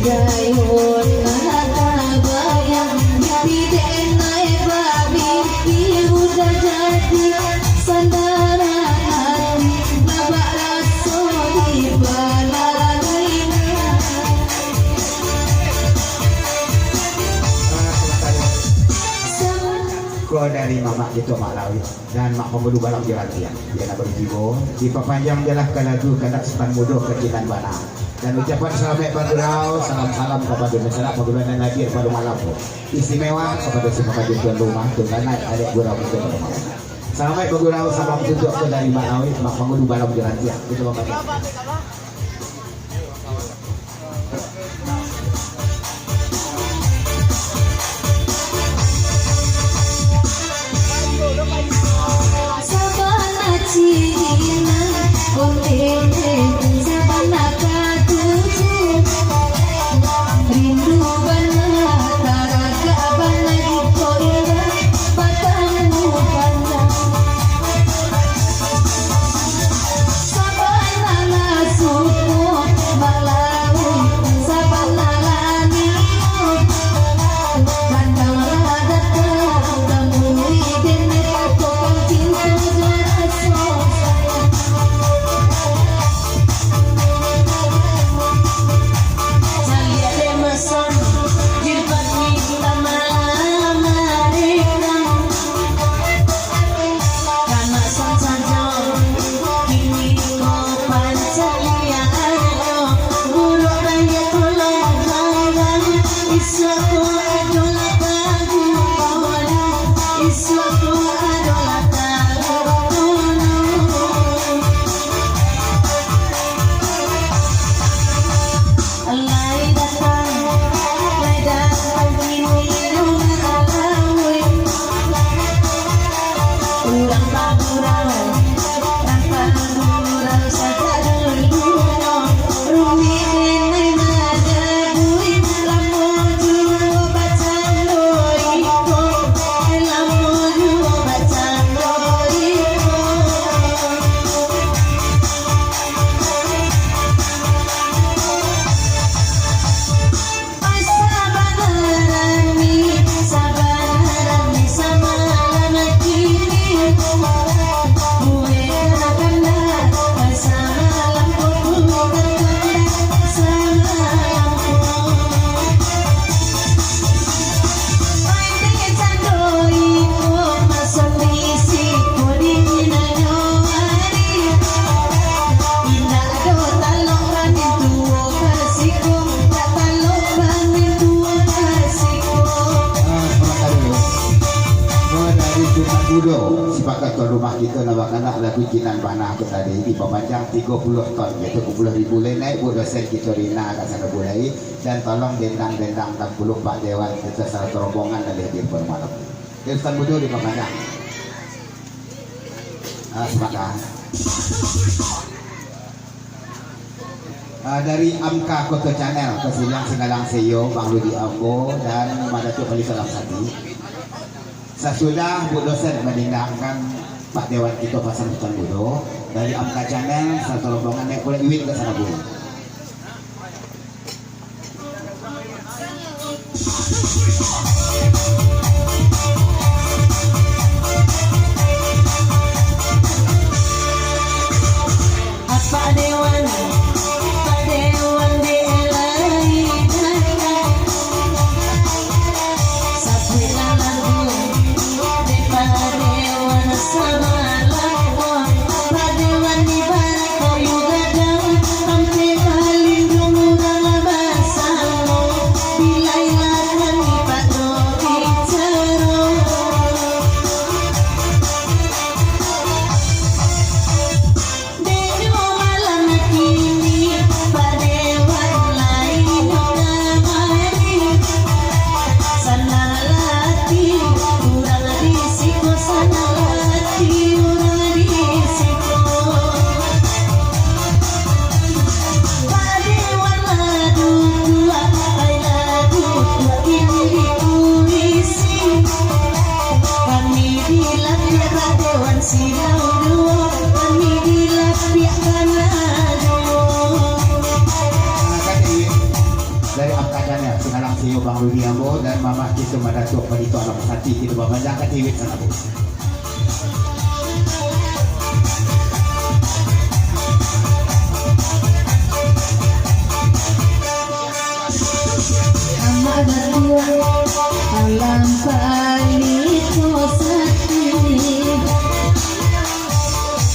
Gayon nakabayang biden ay babi udah jadi sandaran hati nabaraso di balalangin. Ko dari mama gitu mak lawi dan mak pemudu balap jalan tiang dia nak berjigo diperpanjang jelah ke lagu kanak sepan mudo kejinan bana dan ucapan selamat bagurau salam-salam kepada masyarakat perguruan lagi pada malam istimewa kepada semua tuan rumah tuan naik adik gurau itu pada malam selamat bagurau salam tunjuk ke dari mak lawi mak pemudu balap jalan tiang itu bapak. Sabana Cina, Kontene, Sabana Katuju, Rindu Bana, Taraga Bana di Korea, Batamu Bana. Sabana Lasuko, Malawi, Sabana Lanio, Kandang Radata, Tamui Dene, Kokong Cinta Jaraso. Saya demesan, jilbab kita mereka. Karena saja kini kau pancalian, guru banyak tolong Islamku adalah taguan, Islamku adalah taguan. Lai datang kini rumah alawi, urang bagurau, tanpa gurau saja dulu, rumi ini madagui, lamun juru bacaan doiko, lamun juru bacaan doiko. Sabarani sama anak kini, gue kena sama lampu sama lampu. Main candoiko masuk misi kodin nyawari, indah do talok panin tuo kasihku, tak talok panin tuo kasihku. Dari Tuhan Budo sepakat tuan rumah kita nawak anak lagu jinan panah aku tadi di pemanjang 30 ton yaitu 10.000 naik bu dosen kita Rina kat sana bulai dan tolong dendang-dendang 64 dewan kita salah rombongan dari hadir pada malam Tuan Budo di pemanjang sepakat dari Amka Kota Channel Kesilang Singalang Seyo Bang Rudi Ambo dan Madatu Kali Salam Sati. Sesudah Bu dosen meninggalkan Pak Dewan kita Pasar Hutan Budo dari Amka Channel satu rombongan naik boleh iwin ke sana Bu. Pak Dewan delai datang, sapi lalang de Pak Dewan sama lakon, Pak Dewan di barat kayu gadang, sampai paling dulu dalam basalo, bilai dari angkatannya sekarang siyo Bang Rudi Ambo dan Mama Kisu Madatuk Padito Alam Sati kita memandang ke TV sana Bu. Alam palito sakti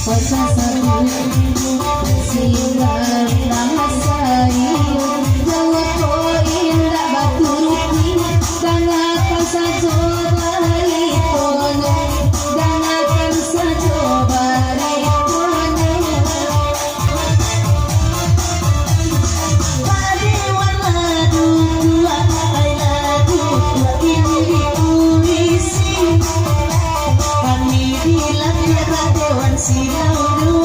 Pasasarun Silang namasai Jawa ko indah baturuti Dangakan sa jobari kono Dangakan sa jobari kono Pade warna dua ay lagu dua ini puisi Kami bilang ya Dewan Silau